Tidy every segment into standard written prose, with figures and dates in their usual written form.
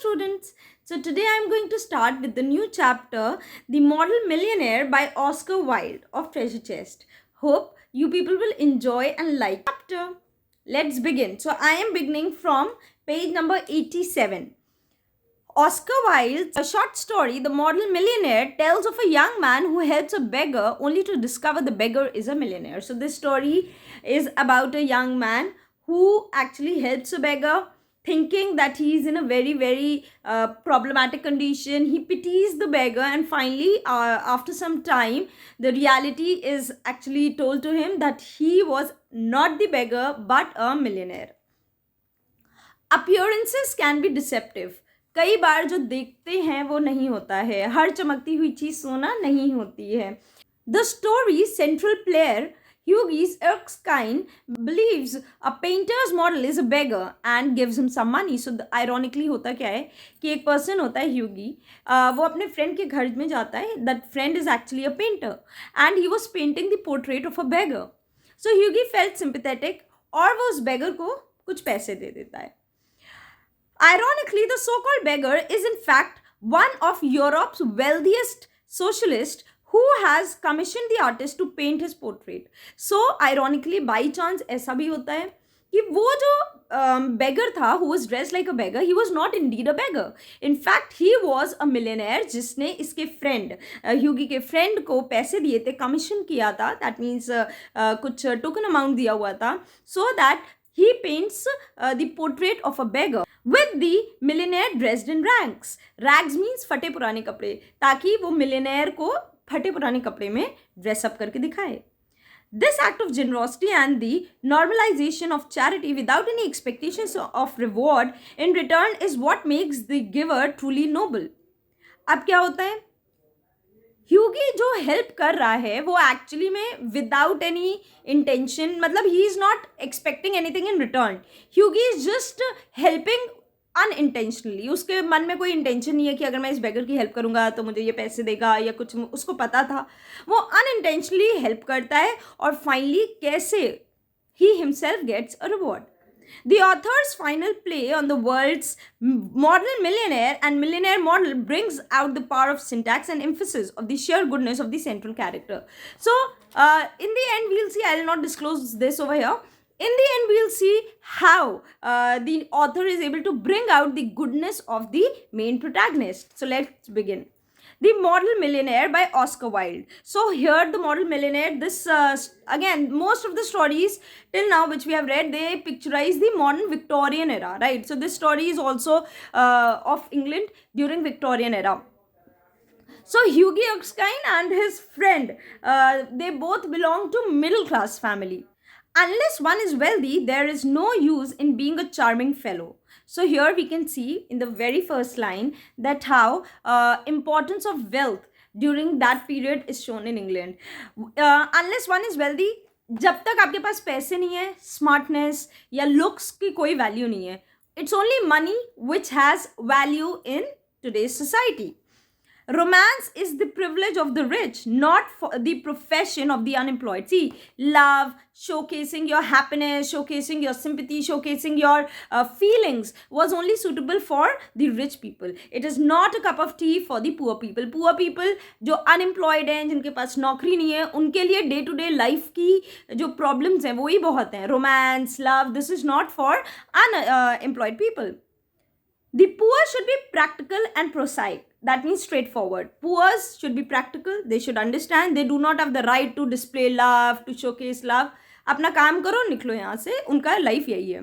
students. So today I am going to start with the new chapter, The Model Millionaire by Oscar Wilde of Treasure Chest. Hope you people will enjoy and like the chapter. Let's begin. So I am beginning from page number 87. Oscar Wilde's short story, The Model Millionaire, tells of a young man who helps a beggar only to discover the beggar is a millionaire. So this story is about a young man who actually helps a beggar, thinking that he is in a very problematic condition. He pities the beggar, and finally after some time the reality is actually told to him that he was not the beggar but a millionaire. Appearances can be deceptive. कई बार जो देखते हैं वो नहीं होता है. हर चमकती हुई चीज सोना नहीं होती है. The story's central player, Hughie Erskine, believes a painter's model is a beggar and gives him some money. So ironically होता क्या है कि एक person होता है Hughie, वो अपने friend के घर में जाता है. That friend is actually a painter and he was painting the portrait of a beggar. So Hughie felt sympathetic और वो उस beggar को कुछ पैसे दे देता है. Ironically, the so-called beggar is in fact one of Europe's wealthiest socialists who has commissioned the artist to paint his portrait. So, ironically, by chance ऐसा भी होता है कि वो जो beggar था, who was dressed like a beggar, he was not indeed a beggar. In fact, he was a millionaire जिसने इसके friend, Hughie के friend को पैसे दिए थे, commission किया था. That means कुछ token amount दिया हुआ था, so that he paints the portrait of a beggar with the millionaire dressed in rags. Rags means फटे पुराने कपड़े, ताकि वो millionaire को फटे पुराने कपड़े में dress up करके दिखाए. This act of generosity and the normalization of charity without any expectations of reward in return is what makes the giver truly noble. अब क्या होता है? ह्यूगी जो हेल्प कर रहा है वो एक्चुअली में विदाउट एनी इंटेंशन, मतलब he is not expecting anything in return. Hughie is just helping unintentionally. उसके मन में कोई इंटेंशन नहीं है कि अगर मैं इस बेगर की हेल्प करूंगा तो मुझे ये पैसे देगा या कुछ. उसको पता था. वो अनइंटेंशनली हेल्प करता है और फाइनली कैसे he himself gets a reward. The author's final play on the world's model millionaire and millionaire model brings out the power of syntax and emphasis of the sheer goodness of the central character. So, in the end, we'll see, I'll not disclose this over here. In the end, we'll see how the author is able to bring out the goodness of the main protagonist. So, let's begin. The Model Millionaire by Oscar Wilde. So here the Model Millionaire, this again most of the stories till now which we have read, they picturize the modern Victorian era, right? So this story is also of England during Victorian era. So Hughie Erskine and his friend, they both belong to middle class family. Unless one is wealthy, there is no use in being a charming fellow. So here we can see in the very first line that how importance of wealth during that period is shown in England. Unless one is wealthy, जब तक आपके पास पैसे नहीं है, smartness या looks की कोई value नहीं है. It's only money which has value in today's society. Romance is the privilege of the rich, not for the profession of the unemployed. See, love, showcasing your happiness, showcasing your sympathy, showcasing your feelings was only suitable for the rich people. It is not a cup of tea for the poor people. Poor people जो unemployed हैं, जिनके पास नौकरी नहीं है, उनके लिए day to day life की जो problems हैं वो ही बहुत हैं. Romance, love, this is not for unemployed people. The poor should be practical and prosaic. That means straightforward. Poor should be practical. They should understand. They do not have the right to display love, to showcase love. अपना काम करो, निकलो यहाँ से. उनका life यही है.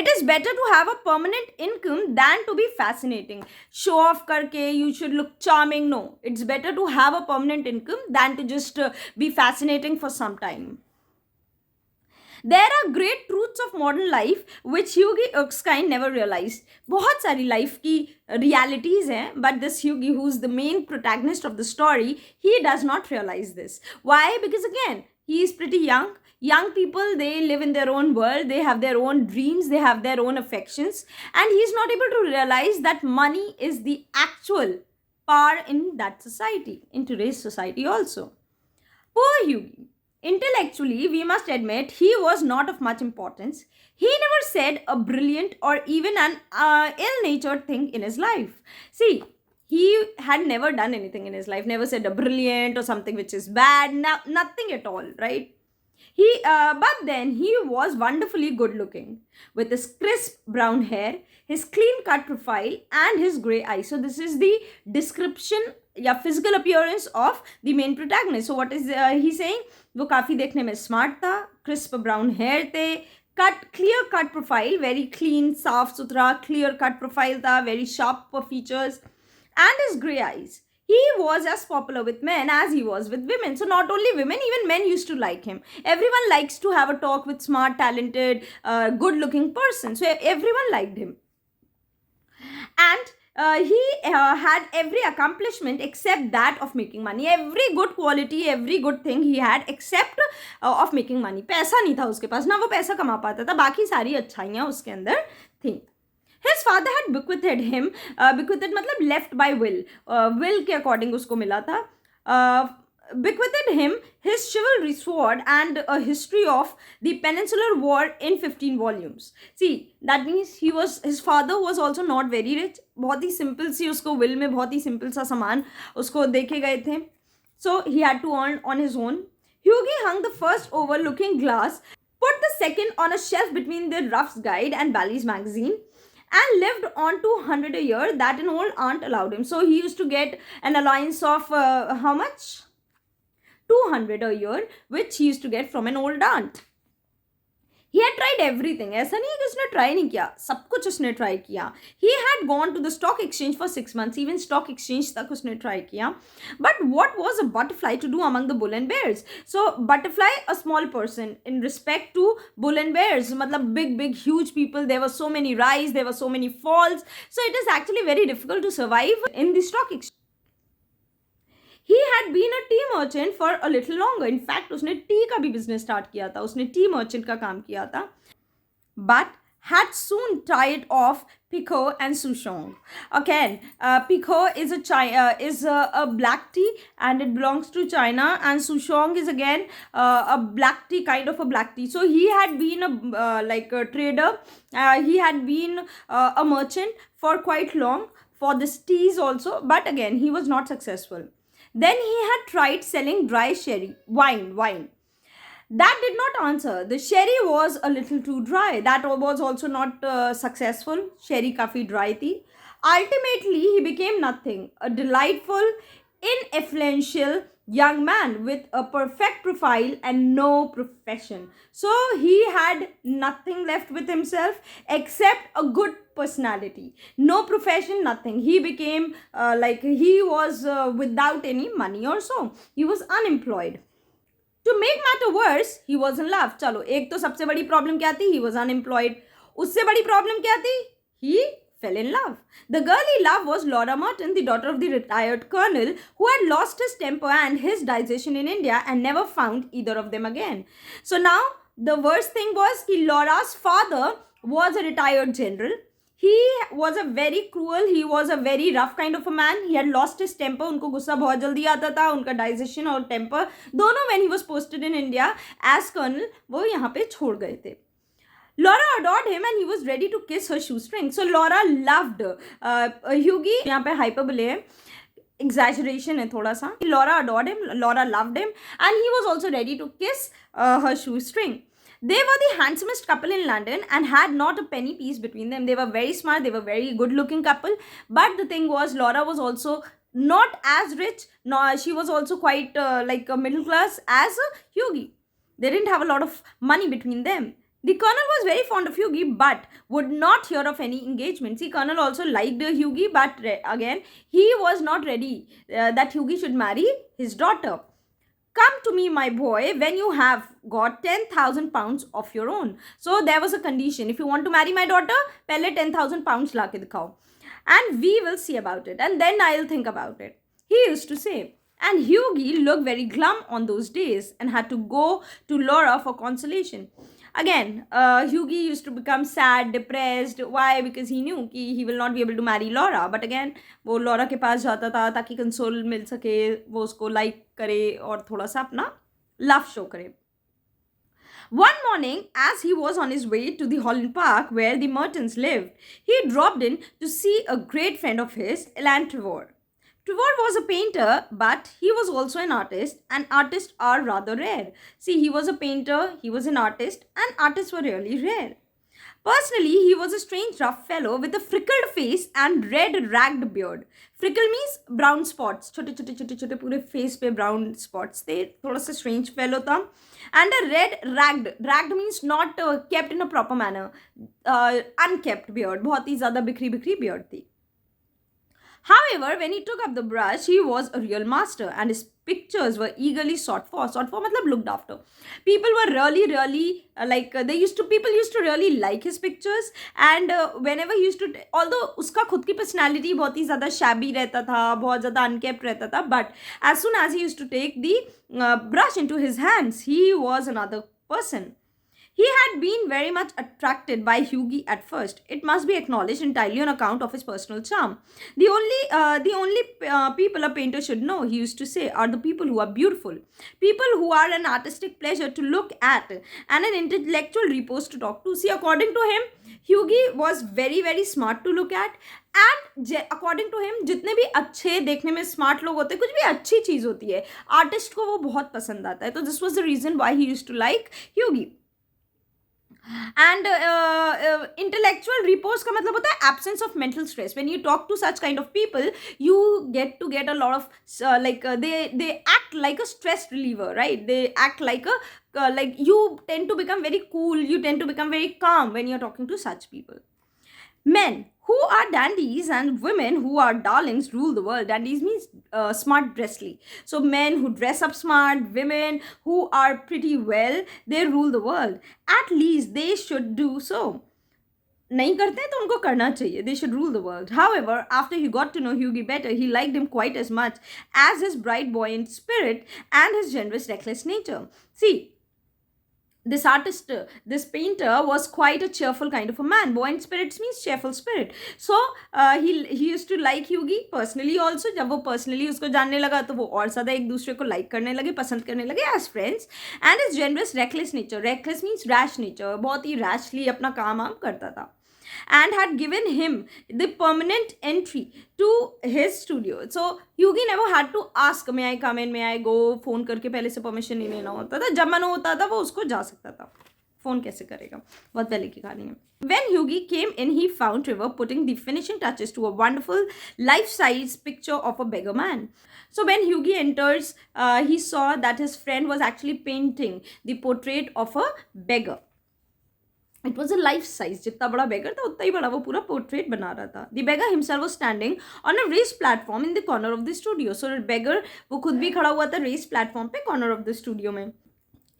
It is better to have a permanent income than to be fascinating. Show off करके you should look charming. No, it's better to have a permanent income than to just be fascinating for some time. There are great truths of modern life which Hughie Erskine never realized. बहुत सारी life की realities हैं, but this Hughie, who's the main protagonist of the story, he does not realize this. Why? Because again, he is pretty young. Young people, they live in their own world. They have their own dreams. They have their own affections. And he is not able to realize that money is the actual power in that society, in today's society also. Poor Hughie. Intellectually, we must admit he was not of much importance. He never said a brilliant or even an ill-natured thing in his life. See, he had never done anything in his life, never said a brilliant or something which is bad, nothing at all, right? But then he was wonderfully good looking with his crisp brown hair, his clean cut profile, and his grey eyes. So, this is the description या physical appearance of the main protagonist. So, what is he saying? वो काफ़ी देखने में smart था, crisp brown hair थे, clear cut profile, very clean, साफ सुथरा, clear cut profile था, very sharp features, and his grey eyes. He was as popular with men as he was with women. So not only women, even men used to like him. Everyone likes to have a talk with smart, talented, good-looking person. So everyone liked him. And he had every accomplishment except that of making money. Every good quality, every good thing he had except of making money. पैसा नहीं था उसके पास, ना वो पैसा कमा पाता था, बाकी सारी अच्छाइयाँ उसके अंदर थी. His father had bequeathed him, bequeathed मतलब left by will, will के according उसको मिला था, bequeathed him his chivalry sword and a history of the Peninsular War in 15 volumes. See, that means his father was also not very rich. बहुत ही simple सी उसको will में बहुत ही simple सा सामान उसको देखे गए थे. So he had to earn on his own. Hughie hung the first over looking glass, put the second on a shelf between the Rough's Guide and Bally's magazine, and lived on 200 a year that an old aunt allowed him. So he used to get an allowance of how much? 200 a year, which he used to get from an old aunt. He had tried everything. ऐसा नहीं है कि उसने try नहीं किया, सब कुछ उसने try किया. He had gone to the stock exchange for 6 months. Even stock exchange तक उसने try किया. But what was a butterfly to do among the bull and bears? So butterfly, a small person, in respect to bull and bears, मतलब big huge people. There were so many rise, there were so many falls. So it is actually very difficult to survive in the stock exchange. He had been a tea merchant for a little longer. In fact, उसने tea का भी business start किया था. उसने tea merchant का काम किया था. But had soon tired of Pekoe and Souchong. Again, Pekoe is a black tea and it belongs to China, and Souchong is again a black tea, kind of a black tea. So he had been a trader. He had been a merchant for quite long for this teas also, but again he was not successful. Then he had tried selling dry sherry, wine. That did not answer. The sherry was a little too dry. That was also not successful. Sherry काफी dry थी. Ultimately, he became nothing. A delightful, influential young man with a perfect profile and no profession. So he had nothing left with himself except a good personality. No profession, nothing. He became he was without any money or so. He was unemployed. To make matter worse, he was in love. चलो, एक तो सबसे बड़ी problem क्या थी? He was unemployed. उससे बड़ी problem क्या थी? He fell in love. The girl he loved was Laura Merton, the daughter of the retired colonel, who had lost his temper and his digestion in India and never found either of them again. So now, the worst thing was that Laura's father was a retired general. He was a very cruel, he was a very rough kind of a man. He had lost his temper. उनको गुस्सा बहुत जल्दी आता था. उनका digestion और temper दोनों, when he was posted in India as colonel, वो यहाँ पे छोड़ गए थे. Laura adored him and he was ready to kiss her shoestring. So Laura loved Hughie. यहाँ पे hyperbole है, exaggeration है थोड़ा सा. Laura adored him, Laura loved him, and he was also ready to kiss her shoestring. They were the handsomest couple in London and had not a penny piece between them. They were very smart, they were very good looking couple. But the thing was, Laura was also not as rich, nor she was also quite like a middle class as Hughie. They didn't have a lot of money between them. The colonel was very fond of Hughie but would not hear of any engagement. See, colonel also liked Hughie, but again, he was not ready that Hughie should marry his daughter. Come to me, my boy, when you have got 10,000 pounds of your own. So there was a condition. If you want to marry my daughter, pehle 10,000 pounds la ke dikhao. And we will see about it. And then I'll think about it. He used to say. And Hughie looked very glum on those days and had to go to Laura for consolation. Again, Hughie used to become sad, depressed. Why? Because he knew कि he will not be able to marry Laura. But again, वो Laura के पास जाता था ताकि console मिल सके, वो उसको like करे और थोड़ा सा अपना लव शो करे. One morning, as he was on his way to the Holland Park where the Mertons lived, he dropped in to see a great friend of his, Elan Trevor. Trevor was a painter, but he was also an artist, and artists are rather rare. See, he was a painter, he was an artist, and artists were really rare. Personally, he was a strange, rough fellow with a freckled face and red, ragged beard. Freckle means brown spots. छोटे छोटे छोटे छोटे पूरे face पे brown spots थे. थोड़ा सा strange fellow था. And a red, ragged. Ragged means not kept in a proper manner. Unkept beard. बहुत ही ज़्यादा बिखरी बिखरी beard थी. However, when he took up the brush, he was a real master and his pictures were eagerly sought for. Sought for matlab looked after. People were really people used to really like his pictures, and whenever he used to, although uska khud ki personality बहुत ही ज़्यादा shabby रहता था, बहुत ज़्यादा unkept रहता था, but as soon as he used to take the brush into his hands, he was another person. He had been very much attracted by Hughie at first. It must be acknowledged entirely on account of his personal charm. The only people a painter should know, he used to say, are the people who are beautiful, people who are an artistic pleasure to look at, and an intellectual repose to talk to. See, according to him, Hughie was very very smart to look at, and according to him, जितने भी अच्छे देखने में smart लोग होते हैं, कुछ भी अच्छी चीज़ होती है, आर्टिस्ट को वो बहुत पसंद आता है. तो this was the reason why he used to like Hughie. And intellectual repose का मतलब होता है absence of mental stress. When you talk to such kind of people, you get a lot of they act like a stress reliever, right? They act like you tend to become very cool, you tend to become very calm when you're talking to such people. Men who are dandies and women who are darlings rule the world. Dandies means smart dressly. So men who dress up smart, women who are pretty well, they rule the world. At least they should do so. नहीं करते तो उनको करना चाहिए. They should rule the world. However, after he got to know Hughie better, he liked him quite as much as his bright, buoyant spirit and his generous, reckless nature. See, this artist, this painter was quite a cheerful kind of a man. Buoyant spirits means cheerful spirit. So he used to like Hughie personally also. जब वो personally उसको जानने लगा तो वो और ज़्यादा एक दूसरे को like करने लगे, पसंद करने लगे as friends. And his generous, reckless nature. Reckless means rash nature. बहुत ही rashly अपना काम करता था. And had given him the permanent entry to his studio. So Hughie never had to ask, may I come in, may I go? Phone करके पहले से permission नहीं लेना होता था. जब मन होता था वो उसको जा सकता था. फोन कैसे करेगा? बहुत पहले की कहानी है. When Hughie came in, he found Trevor putting the finishing touches to a wonderful life-size picture of a beggar man. So when Hughie enters, he saw that his friend was actually painting the portrait of a beggar. It was a life size. जितना बड़ा beggar था उतना ही बड़ा वो पूरा portrait बना रहा था. The beggar himself was standing on a raised platform in the corner of the studio. So the beggar वो खुद भी खड़ा हुआ था raised platform पे corner of the studio में.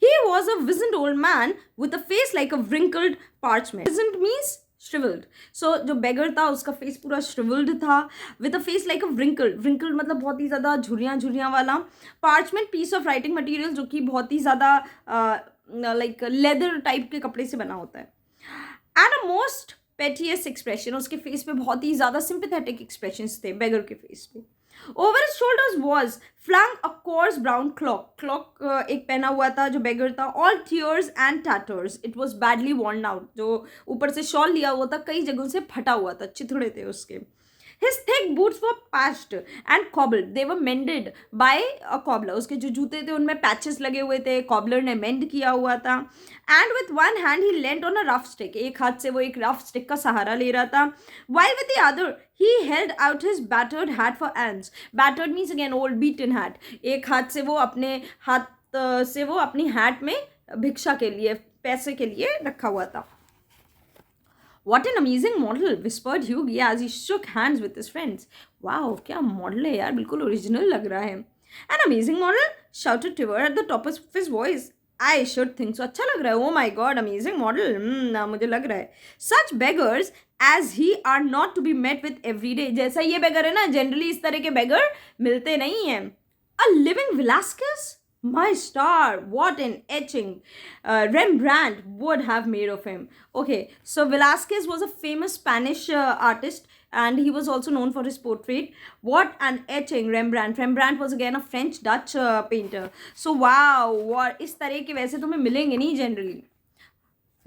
He was a wizened old man with a face like a wrinkled parchment. Wizened means shriveled. So जो beggar था उसका face पूरा shriveled था with a face like a wrinkled मतलब बहुत ही ज़्यादा झुर्रियाँ वाला. Parchment piece of writing material जो कि बहुत ही ज़्यादा like leather type के कपड़े से बना होता है. And a most piteous expression. उसके face पे बहुत ही ज़्यादा sympathetic expressions थे beggar के face पे. Over his shoulders was flung a coarse brown cloak एक पहना हुआ था जो beggar था. All tears and tatters. It was badly worn out. जो ऊपर से shawl लिया हुआ था कई जगहों से फटा हुआ था, चिथड़े थे उसके. His thick boots were patched and cobbled. They were mended by a cobbler. उसके जो जूते थे उनमें patches लगे हुए थे, cobbler ने mend किया हुआ था. And with one hand he leant on a rough stick. एक हाथ से वो एक rough stick का सहारा ले रहा था. While with the other he held out his battered hat for alms. Battered means again old beaten hat. एक हाथ से वो अपने हाथ से वो अपनी hat में भिक्षा के लिए, पैसे के लिए रखा हुआ था. What an amazing model, whispered Hughie as he shook hands with his friends. Wow, क्या model है यार, बिल्कुल original लग रहा है. An amazing model, shouted Trevor at the top of his voice. I should think so. अच्छा लग रहा है. Oh my God, amazing model. मुझे लग रहा है. Such beggars as he are not to be met with every day. जैसा ये beggar है ना, generally इस तरह के beggar मिलते नहीं हैं. A living Velasquez? My star, what an etching Rembrandt would have made of him. Okay, so Velasquez was a famous Spanish artist. and he was also known for his portrait. What an etching! Rembrandt was again a French Dutch painter. So wow, what इस तरह के वैसे तुम्हें मिलेंगे नहीं generally.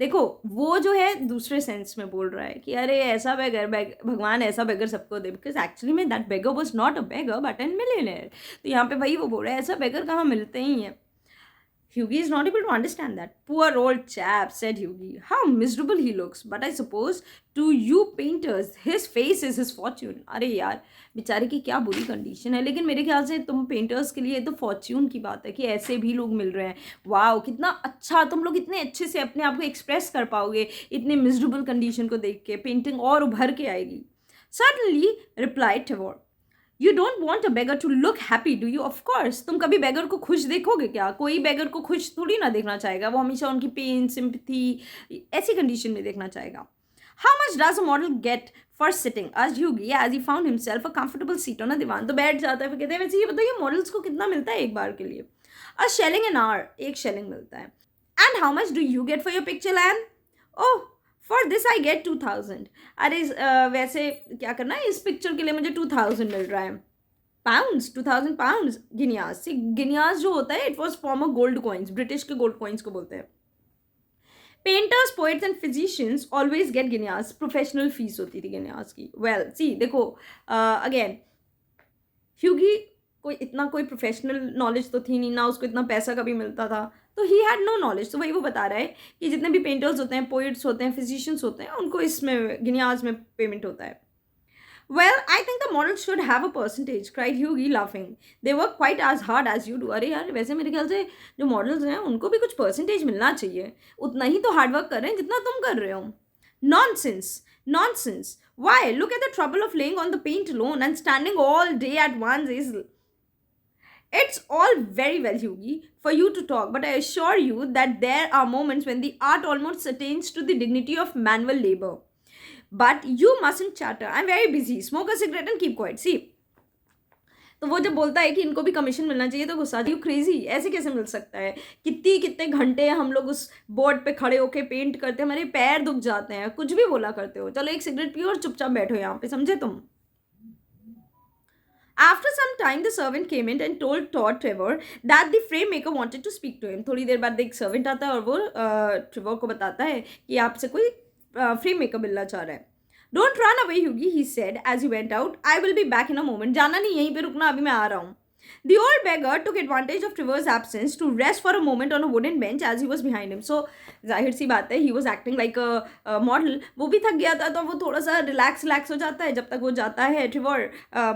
देखो वो जो है दूसरे सेंस में बोल रहा है कि अरे ऐसा बेगर भगवान ऐसा बेगर सबको दे, बिकॉज एक्चुअली में that beggar was not a beggar but an millionaire. तो यहाँ पे वही वो बोल रहा है ऐसा बेगर कहाँ मिलते ही हैं. Hughie is not able to understand that. Poor old chap, said Hughie. How miserable he looks. But I suppose to you painters, his face is his fortune. अरे यार बेचारे की क्या बुरी कंडीशन है, लेकिन मेरे ख्याल से तुम पेंटर्स के लिए तो फॉर्च्यून की बात है कि ऐसे भी लोग मिल रहे हैं. वाओ कितना अच्छा, तुम लोग इतने अच्छे से अपने आप को एक्सप्रेस कर पाओगे इतने मिजरेबल कंडीशन को देख के. पेंटिंग और उभर के आएगी. Suddenly replied Tavor. You don't want a beggar to look happy, do you? Of course. तुम कभी beggar को खुश देखोगे क्या? कोई beggar को खुश थोड़ी ना देखना चाहेगा. वो हमेशा उनकी पेन, sympathy ऐसी कंडीशन में देखना चाहेगा. How much does a model get for sitting? Asked Hughie as he found himself a comfortable seat on a divan. तो बैठ जाता है. फिर कहते हैं वैसे ये बताइए मॉडल्स को कितना मिलता है एक बार के लिए? A shilling an hour. एक shilling मिलता है. And how much do you get for your picture, Lan? Oh, for this I get 2000. अरे वैसे क्या करना है, इस पिक्चर के लिए मुझे 2000 मिल रहा है. Pounds, 2000 pounds. गिनियाज. सी गिनियाज जो होता है it was form of gold coins. British के गोल्ड कॉइन्स को बोलते हैं. Painters, poets and physicians always get guineas. Professional fees होती थी गिनियाज की. वेल सी देखो अगेन ह्यूगी कोई इतना कोई प्रोफेशनल नॉलेज तो थी नहीं ना, उसको इतना पैसा कभी मिलता था, तो ही हैड नो नॉलेज. तो वही वो बता रहा है कि जितने भी पेंटर्स होते हैं, पोइट्स होते हैं, फिजिशियंस होते हैं, उनको इसमें गिनियाज में पेमेंट होता है. Well, I think the models should have a percentage, cried Hughie laughing. They work quite as hard as you do. अरे यार वैसे मेरे ख्याल से जो मॉडल्स हैं उनको भी कुछ परसेंटेज मिलना चाहिए. उतना ही तो हार्डवर्क कर रहे हैं जितना तुम कर रहे हो. Nonsense. Nonsense. Why? Look at the trouble of laying on the paint alone and standing all day at one's easel. It's all very well, Hughie, for you to talk, but I assure you that there are moments when the art almost attains to the dignity of manual labor. But you mustn't chatter. I'm very busy. Smoke a cigarette and keep quiet. See. तो वो जब बोलता है कि इनको भी commission मिलना चाहिए तो गुस्सा. यू क्रेजी, ऐसे कैसे मिल सकता है? कितने घंटे हम लोग उस बोर्ड पे खड़े होके पेंट करते हैं, हमारे पैर दुख जाते हैं, कुछ भी बोला करते हो. चलो एक सिगरेट पियो और चुपचाप बैठो यहाँ पे, समझे तुम? After some time, the servant came in and told Trevor that the frame maker wanted to speak to him. थोड़ी देर बाद एक सर्वेंट आता है और वो ट्रेवर को बताता है कि आपसे कोई फ्रेम मेकर मिलना चाह रहा है. Don't run away, Hughie, he said as he went out. I will be back in a moment. जाना नहीं, यहीं पे रुकना, अभी मैं आ रहा हूँ. The old beggar took advantage of Trevor's absence to rest for a moment on a wooden bench as he was behind him. So जाहिर सी बात है, he was acting like a model. वो भी थक गया था तो वो थोड़ा सा रिलैक्स हो जाता है जब तक वो जाता है ट्रेवर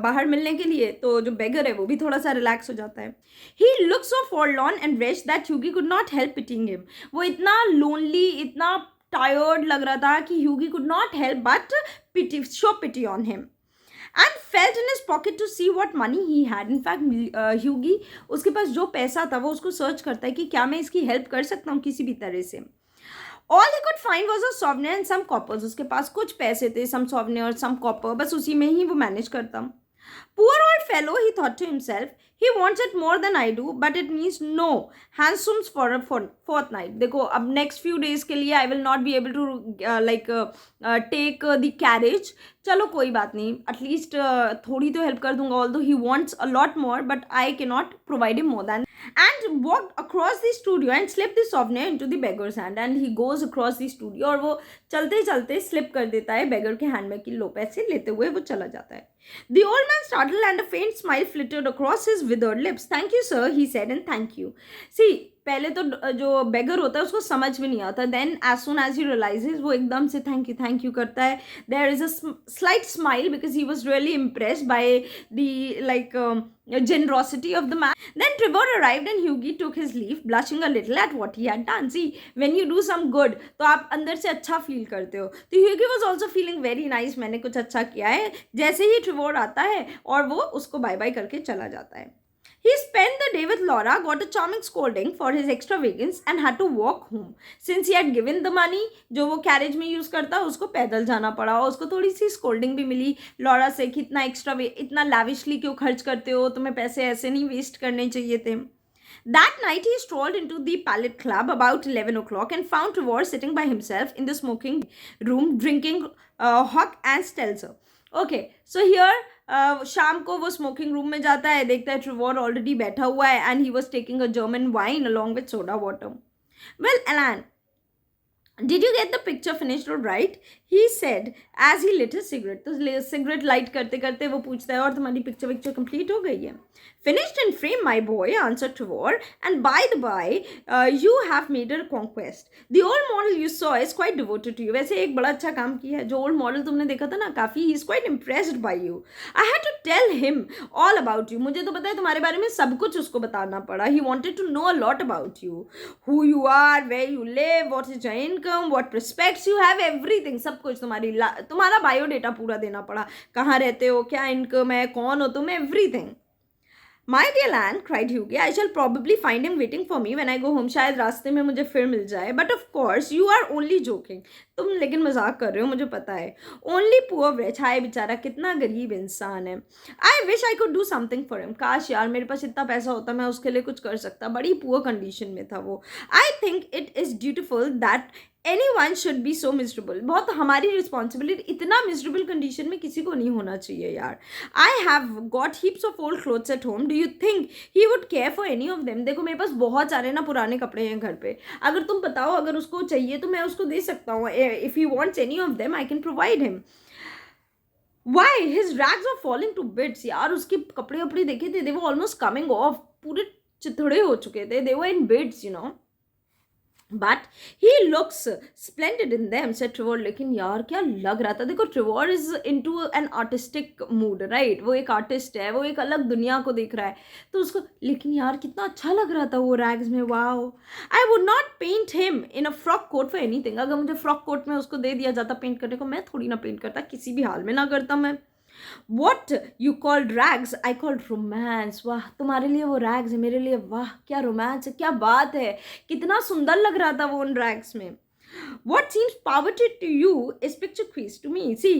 बाहर मिलने के लिए. तो जो beggar है वो भी थोड़ा सा रिलैक्स हो जाता है. He looked so forlorn and wretched that Hughie could not help pitying him. वो इतना lonely, इतना tired लग रहा था कि Hughie could not help but show pity on him. And felt in his pocket to see what money he had. In fact, Hughie उसके पास जो पैसा था वो उसको सर्च करता है कि क्या मैं इसकी हेल्प कर सकता हूँ किसी भी तरह से. All he could find was a souvenir and some coppers. उसके पास कुछ पैसे थे, some souvenir, some copper, बस उसी में ही वो मैनेज करता. Poor old fellow, he thought to himself. He wants it more than I do, but it means no hansoms for a fortnight. देखो अब next few days के लिए I will not be able to take the carriage. चलो कोई बात नहीं, at least थोड़ी तो हेल्प कर दूंगा. Although he wants a lot more but I can not provide him more than. And walk across the studio and slip the souvenir into the beggar's hand. And he goes across the studio और वो चलते चलते slip कर देता है बेगर के hand में कि लो पैसे लेते हुए वो चला जाता है. The old man startled and a faint smile flitted across his withered lips. Thank you, sir, he said, and thank you. See, पहले तो जो बेगर होता है उसको समझ भी नहीं आता. Then as soon as he realizes वो एकदम से थैंक यू करता है. There is a slight smile because he was really impressed by the generosity of the man. Then Trevor arrived and Hughie took his leave, blushing a little at what he had done. See, when you do some good, तो आप अंदर से अच्छा feel करते हो. तो Hughie was also feeling very nice. मैंने कुछ अच्छा किया है. जैसे ही Trevor आता है और वो उसको बाय बाय करके चला जाता है. He spent the day with Laura, got a charming scolding for his extravagance and had to walk home. Since he had given the money, जो वो कैरेज में यूज़ करता उसको पैदल जाना पड़ा. उसको थोड़ी सी स्कोल्डिंग भी मिली लॉरा से कि इतना लैविशली क्यों खर्च करते हो, तुम्हें पैसे ऐसे नहीं वेस्ट करने चाहिए थे. That night he strolled into the Palette Club about 11 o'clock and found Trevor sitting by himself in the smoking room drinking hock and seltzer. Okay so here शाम को वो स्मोकिंग रूम में जाता है, देखता है ट्रेवर ऑलरेडी बैठा हुआ है and he was taking a German wine along with soda water. Well Alan, did you get the picture finished all right? He said as he lit his cigarette. तो cigarette light करते करते वो पूछता है और तुम्हारी पिक्चर complete हो गई है? Finished and frame, my boy, answered Trevor. And by the by, you have made a conquest. The old model you saw is quite devoted to you. वैसे एक बड़ा अच्छा काम किया है. जो old model तुमने देखा था ना, काफ़ी he is quite impressed by you. I had to tell him all about you. मुझे तो पता है तुम्हारे बारे में सब कुछ उसको बताना पड़ा. He wanted to know a lot about you. Who you are, where you live, what is your income, what prospects you have, everything. सब कुछ तुम्हारा बायोडेटा पूरा देना पड़ा. कहाँ रहते हो, क्या इनकम है, कौन हो तुम, everything. My dear Lan, cried Hughie, I shall probably find him waiting for me when I go home. शायद रास्ते में मुझे फिर मिल जाए. But of course, you are only joking. तुम लेकिन मजाक कर रहे हो, मुझे पता है. Only poor wretch. हाय बेचारा, कितना गरीब इंसान है. I wish I could do something for him. काश यार मेरे पास इतना पैसा होता, मैं उसके लिए कुछ कर सकता. बड़ी poor condition में था वो. I think it is dutiful that anyone should be so miserable. बहुत हमारी रिस्पॉन्सिबिलिटी, इतना मिजरेबल कंडीशन में किसी को नहीं होना चाहिए यार. I have got heaps of old clothes at home. Do you think he would care for any of them? देखो मेरे पास बहुत सारे ना पुराने कपड़े हैं घर पे. अगर तुम बताओ, अगर उसको चाहिए तो मैं उसको दे सकता हूँ. If he wants any of them, I can provide him. Why? His rags are falling to bits. यार उसके कपड़े वपड़े देखे थे, they were almost coming off. पूरे चिथड़े हो चुके थे. They were in bits, you know. But he looks splendid in them, said Trevor. लेकिन यार क्या लग रहा था. देखो Trevor is into an artistic mood, right. वो एक आर्टिस्ट है, वो एक अलग दुनिया को देख रहा है, तो उसको लेकिन यार कितना अच्छा लग रहा था वो रैग्स में. Wow. I would not paint him in a frock coat for anything. अगर मुझे फ्रॉक कोट में उसको दे दिया जाता पेंट करने को, मैं थोड़ी ना पेंट करता, किसी भी हाल में ना करता मैं. What you called rags, I called romance. वाह, तुम्हारे लिए वो रैग्स है, मेरे लिए वाह क्या रोमांस है, क्या बात है, कितना सुंदर लग रहा था वो उन रैग्स में. What seems poverty to you is picture crease to me. See,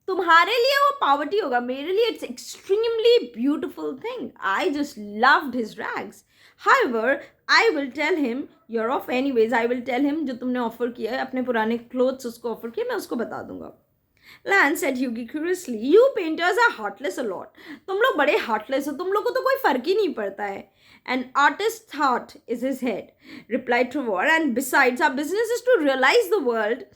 तुम्हारे लिए वो पावर्टी होगा, मेरे लिए it's extremely beautiful thing. I just loved his rags. However, I will tell him you're off anyways. I will tell him जो तुमने offer किया है, अपने पुराने क्लोथ्स उसको ऑफर किए, मैं उसको बता दूंगा. Lan, said Hughie curiously, you painters are heartless a lot. तुम लोग बड़े heartless हो, तुम लोग को तो कोई फर्क ही नहीं पड़ता है. An artist's heart is his head, replied Trevor. And besides, our business is to realize the world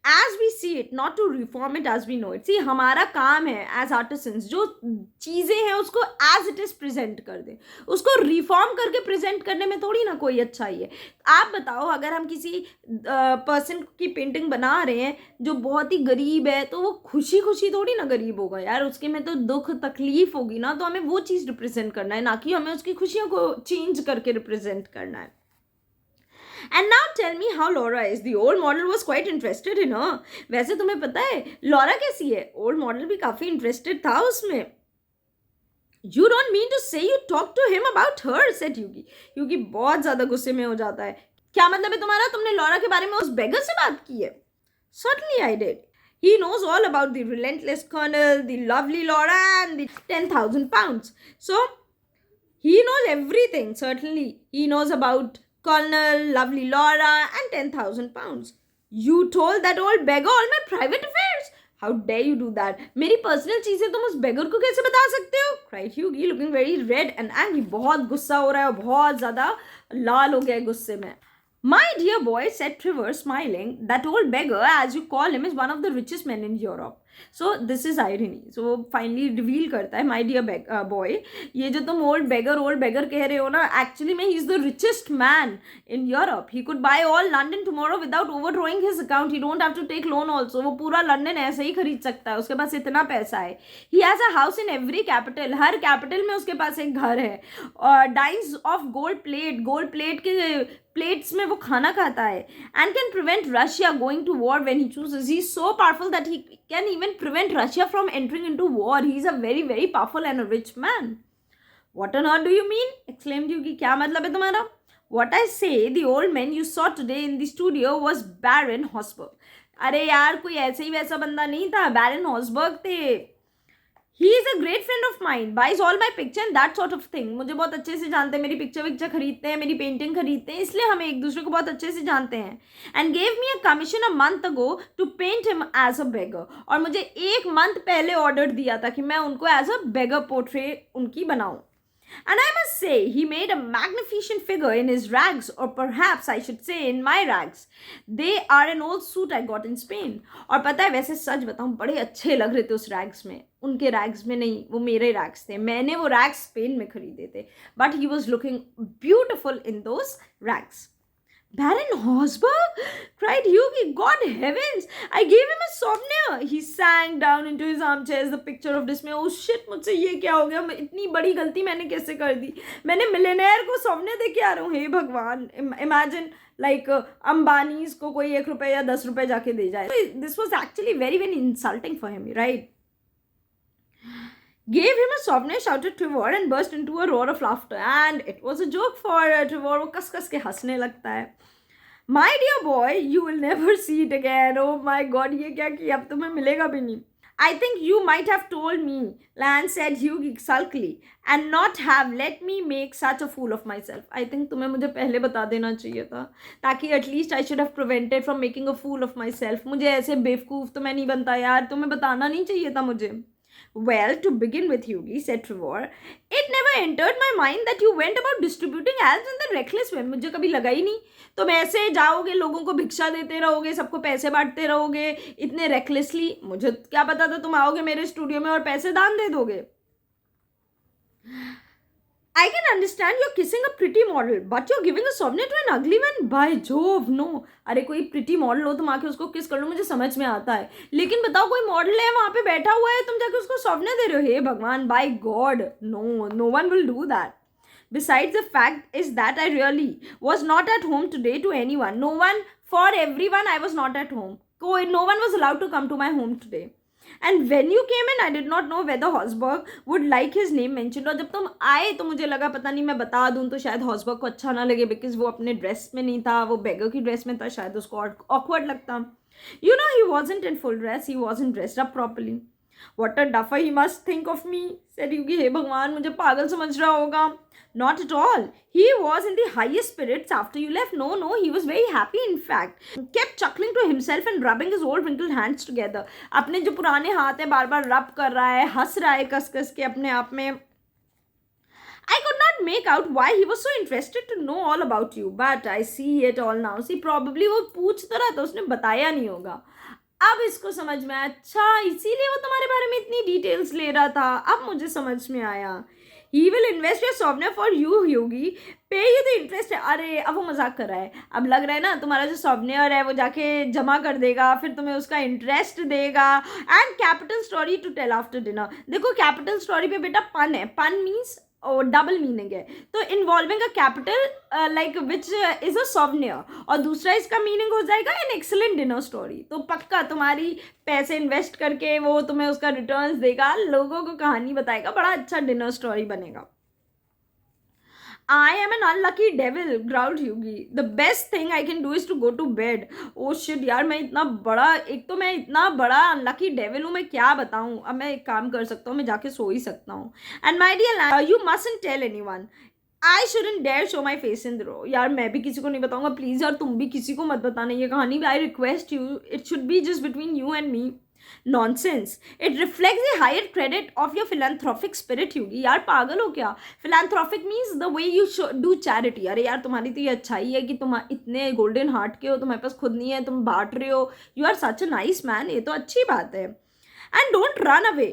as we see it, not to reform it as we know it. See, हमारा काम है as artisans, जो चीज़ें हैं उसको as it is present कर दे, उसको reform करके present करने में थोड़ी ना कोई अच्छाई है. आप बताओ, अगर हम किसी पर्सन की पेंटिंग बना रहे हैं जो बहुत ही गरीब है, तो वो खुशी खुशी थोड़ी ना गरीब होगा यार, उसके में तो दुख तकलीफ होगी ना. तो हमें वो चीज़ रिप्रेजेंट करना है, ना कि हमें उसकी खुशियों को चेंज करके रिप्रेजेंट करना है. And now tell me how Laura is. The old model was quite interested in her. वैसे तुम्हें पता है लॉरा कैसी है? ओल्ड मॉडल भी काफ़ी इंटरेस्टेड था उसमें. You don't mean to say you talked to him about her, said Hughie. Hughie बहुत ज़्यादा गुस्से में हो जाता है. क्या मतलब है तुम्हारा? तुमने लॉरा के बारे में उस बेगर से बात की है? Certainly I did. He knows all about the relentless colonel, the lovely Laura, and the 10,000 pounds. So he knows everything. Certainly he knows about Colonel, lovely Laura, and 10,000 pounds. You told that old beggar all my private affairs. How dare you do that? मेरी personal चीज़ें तुम उस बेगर को कैसे बता सकते हो? Cried Hughie, looking very red and angry. बहुत गुस्सा हो रहा है और बहुत ज़्यादा लाल हो गया है गुस्से में. My dear boy, said Trevor, smiling, that old beggar, as you call him, is one of the richest men in Europe. So this is irony. So finally reveal करता है, my dear boy, ये जो तुम old beggar कह रहे हो ना, actually में he is the richest man in Europe. He could buy all London tomorrow without overthrowing his account. He don't have to take loan also. वो पूरा लंदन ऐसे ही खरीद सकता है, उसके पास इतना पैसा है. He has a house in every capital. Her capital में उसके पास एक घर है. और dines of gold plate के प्लेट्स में वो खाना खाता है. And can prevent Russia going to war when he chooses. He is so powerful that he can even prevent Russia from entering into war. He is a very very powerful and a rich man. What on earth do you mean? Exclaimed Yuki. क्या मतलब है तुम्हारा? What I say, the old man you saw today in the studio was Baron Hosberg. अरे यार कोई ऐसे ही वैसा बंदा नहीं था, Baron Hosberg थे. He is a great friend of mine, buys all my picture and that sort of thing. मुझे बहुत अच्छे से जानते हैं, मेरी पिक्चर खरीदते हैं, मेरी पेंटिंग खरीदते हैं, इसलिए हम एक दूसरे को बहुत अच्छे से जानते हैं। And gave me a commission a month ago to paint him as a beggar, और मुझे 1 मंथ पहले ऑर्डर दिया था कि मैं उनको एज अ बेगर पोर्ट्रेट उनकी बनाऊं। And I must say, he made a magnificent figure in his rags, or perhaps I should say in my rags. They are an old suit I got in Spain. और पता है, वैसे सच बताऊं, बड़े अच्छे लग रहे थे उस रैग्स में। उनके रैग्स में नहीं, वो मेरे रैग्स थे, मैंने वो रैग्स स्पेन में खरीदे थे। But he was looking beautiful in those rags. Baron Hosberg? Cried Hughie. God heavens! I gave him a souvenir. He sank down into his armchair as the picture of dismay. Oh shit! मुझसे ये क्या हो गया? इतनी बड़ी गलती मैंने कैसे कर दी? मैंने मिलियनेयर को सौंपने दे के आ रहा हूँ। हे भगवान! Imagine like अंबानीज को कोई 1 रुपये या 10 रुपये जाके दे जाए। This was actually very very insulting for him, right? Gave him a souvenir, shouted Trevor, and burst into a roar of laughter. And it was a joke for Trevor. वो कस कस के हंसने लगता है. My dear boy, you will never see it again. Oh my God, ये क्या किया? अब तुम्हें मिलेगा भी नहीं. I think you might have told me, Lance said Hughie sulkily, and not have let me make such a fool of myself. I think तुम्हें मुझे पहले बता देना चाहिए था, ताकि at least I should have prevented from making a fool of myself. मुझे ऐसे बेवकूफ़ तो मैं नहीं बनता यार, तुम्हें बताना नहीं चाहिए था मुझे. Well, to begin with, Hughie, said Trevor, it never entered my mind that you went about distributing alms in the reckless way. मुझे कभी लगा ही नहीं तुम ऐसे जाओगे, लोगों को भिक्षा देते रहोगे, सबको पैसे बांटते रहोगे इतने recklessly. मुझे क्या पता था तुम आओगे मेरे स्टूडियो में और पैसे दान दे दोगे. I can understand you're kissing a pretty model, but you're giving a souvenir to an ugly one? By Jove, no. अरे कोई pretty model हो, तुम आके उसको किस कर लो, मुझे समझ में आता है. लेकिन बताओ, कोई मॉडल है वहाँ पे बैठा हुआ है, तुम जाके उसको souvenir दे रहे हो? हे भगवान, by God, no one will do that. Besides, the fact is that I really was not at home today to anyone. No one, for everyone, I was not at home. No one was allowed to come to my home today. And when you came in, I did not know whether Hosberg would like his name mentioned. और जब तुम आए तो मुझे लगा पता नहीं मैं बता दूं तो शायद हॉसबर्ग को अच्छा ना लगे, बिकॉज वो अपने ड्रेस में नहीं था, वो बेगर की ड्रेस में था, शायद उसको awkward लगता. You know, he wasn't in full dress, he wasn't dressed up properly. What a duffer he must think of me, said Yugi. हे भगवान, मुझे पागल समझ रहा होगा. Not at all. He was in the highest spirits after you left. No, he was very happy, in fact. Kept chuckling to himself and rubbing his old wrinkled hands together. अपने जो पुराने हाथ है बार बार रब कर रहा है, हंस रहा है कस कस के अपने आप में. I could not make out why he was so interested to know all about you, but I see it all now. See, probably वो पूछ तो रहा था, उसने बताया नहीं होगा. अब इसको समझ में आया, अच्छा इसीलिए वो तुम्हारे बारे में इतनी डिटेल्स ले रहा था. अब मुझे समझ में आया. He will invest your souvenir for you, Hughie. Pay you the interest. अरे अब वो मजाक कर रहा है. अब लग रहा है ना तुम्हारा जो souvenir है वो जाके जमा कर देगा, फिर तुम्हें उसका इंटरेस्ट देगा. And capital story to tell after dinner. देखो, capital story पे बेटा पन है. पन means और डबल मीनिंग है. तो involving a capital like which is a souvenir, और दूसरा इसका मीनिंग हो जाएगा एन एक्सेलेंट डिनर स्टोरी. तो पक्का तुम्हारी पैसे इन्वेस्ट करके वो तुम्हें उसका रिटर्न्स देगा, लोगों को कहानी बताएगा, बड़ा अच्छा डिनर स्टोरी बनेगा. I am an unlucky devil, growled Hughie. The best thing I can do is to go to bed. Oh shit यार, मैं इतना बड़ा unlucky devil हूँ, मैं क्या बताऊँ. अब मैं एक काम कर सकता हूँ, मैं जाके सो ही सकता हूँ. And my dear Lance, you mustn't tell anyone. I shouldn't dare show my face in the row. यार मैं भी किसी को नहीं बताऊँगा, प्लीज़ यार तुम भी किसी को मत बताना ये कहानी. I request you, it should be just between you and me. Nonsense. It reflects the higher credit of your philanthropic spirit, Hughie. यार पागल हो क्या? Philanthropic means the way you do charity. अरे यार तुम्हारी तो ये अच्छाई है कि तुम इतने गोल्डन हार्ट के हो, तुम्हारे पास खुद नहीं है, तुम बांट रहे हो. You are such a nice man. ये तो अच्छी बात है. And don't run away.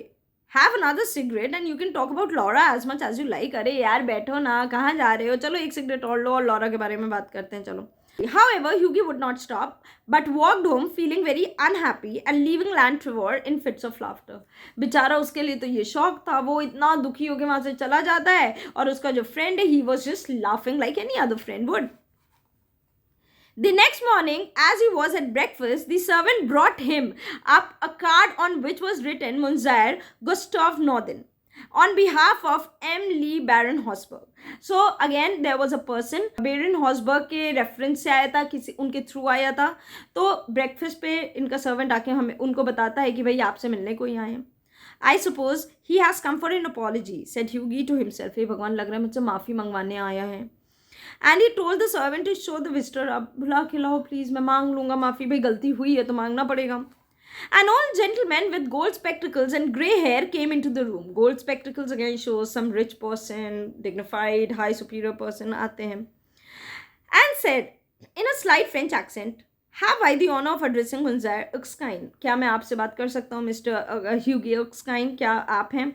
Have another cigarette and you can talk about Laura as much as you like. अरे यार बैठो ना, कहाँ जा रहे हो? चलो एक सिगरेट और लो और लॉरा के बारे में बात करते हैं, चलो. However, Hughie would not stop, but walked home feeling very unhappy and leaving Land Trevor in fits of laughter. बेचारा, उसके लिए तो ये शौक था, वो इतना दुखी होकर वहाँ से चला जाता है, और उसका जो फ्रेंड है, he was just laughing like any other friend would. The next morning, as he was at breakfast, the servant brought him up a card on which was written Monsieur Gustav Norden, on behalf of M. Lee Baron Hosberg. So again there was a person, Baron Hosberg के reference से आया था, किसी उनके through आया था. तो breakfast पे इनका सर्वेंट आके हमें उनको बताता है कि भाई आपसे मिलने कोई आए हैं. I suppose he has come for an apology, said Hughie to himself. हे भगवान, लग रहा है मुझसे माफ़ी मंगवाने आया है. And he told the servant to show the visitor up. बुला के लाओ प्लीज़, मैं मांग लूँगा माफ़ी, भाई गलती हुई है तो मांगना पड़ेगा. An old gentleman with gold spectacles and grey hair came into the room. Gold spectacles again shows some rich person, dignified, high superior person आते हैं. And said in a slight French accent, Have I the honor of addressing Monsieur Icse? क्या मैं आपसे बात कर सकता हूँ mister Hughie Icse? क्या आप हैं?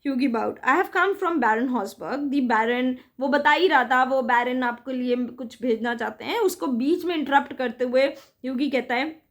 Hughie bowed. I have come from Baron Hosberg. The Baron, वो बता ही रहा था, वो Baron आपके लिए कुछ भेजना चाहते हैं. उसको बीच में इंटरप्ट करते हुए Hughie कहता है,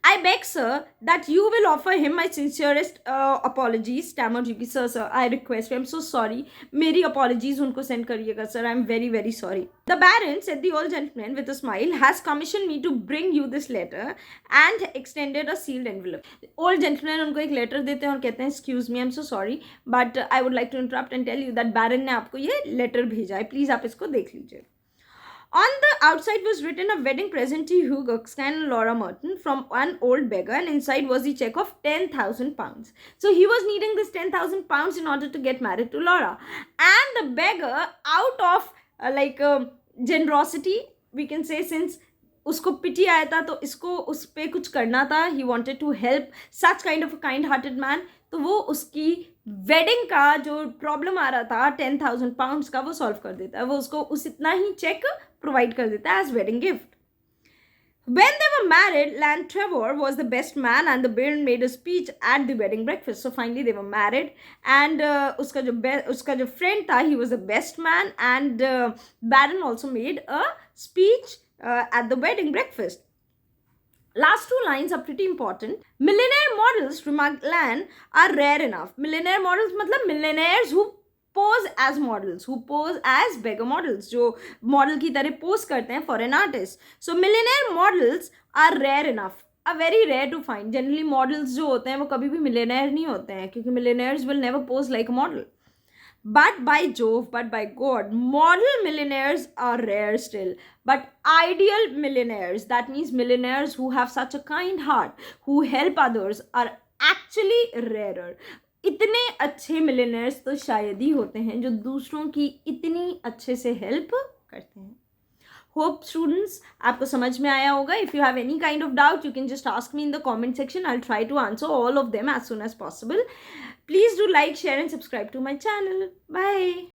I beg, sir, that you will offer him my sincerest apologies. Stammered Hughie. Sir, I request you. I'm so sorry. मेरी apologies उनको send करिएगा, sir. I'm very, very sorry. The Baron, said the old gentleman with a smile, has commissioned me to bring you this letter and extended a sealed envelope. The old gentleman उनको एक letter देते हैं और कहते हैं, Excuse me, I'm so sorry, but I would like to interrupt and tell you that Baron ने आपको ये letter भेजा है. Please आप इसको देख लीजिए. On the outside was written a wedding present to Hugh Icse and Laura Merton from one old beggar, and inside was the check of £10,000. So he was needing this £10,000 in order to get married to Laura. And the beggar, out of generosity, we can say, since उसको पिटी आया था तो इसको उस पर कुछ करना था, he wanted to help such kind of a kind hearted man, तो वो उसकी वेडिंग का जो प्रॉब्लम आ रहा था £10,000 का वो सॉल्व कर देता है. वो उसको उस इतना ही चेक प्रोवाइड कर देता है as wedding gift. When they were married, Lan Trevor was the best man and the Baron made a speech at the wedding breakfast. So finally they were married and उसका जो friend था, he was the best man, and Baron also made a speech at the wedding breakfast. Last two lines are pretty important. Millionaire models, remarked Lan, are rare enough. Millionaire models मतलब millionaires who pose as models, who pose as beggar models, जो model की तरह pose करते हैं for an artist. So millionaire models are rare enough. Are very rare to find. Generally models जो होते हैं वो कभी भी millionaire नहीं होते हैं, क्योंकि millionaires will never pose like a model. But by Jove, but by God, model millionaires are rare still. But ideal millionaires, that means millionaires who have such a kind heart, who help others, are actually rarer. इतने अच्छे millionaires तो शायद ही होते हैं जो दूसरों की इतनी अच्छे से हेल्प करते हैं. Hope students आपको समझ में आया होगा. If you have any kind of doubt, you can just ask me in the comment section. I'll try to answer all of them as soon as possible. Please do like, share and subscribe to my channel. Bye.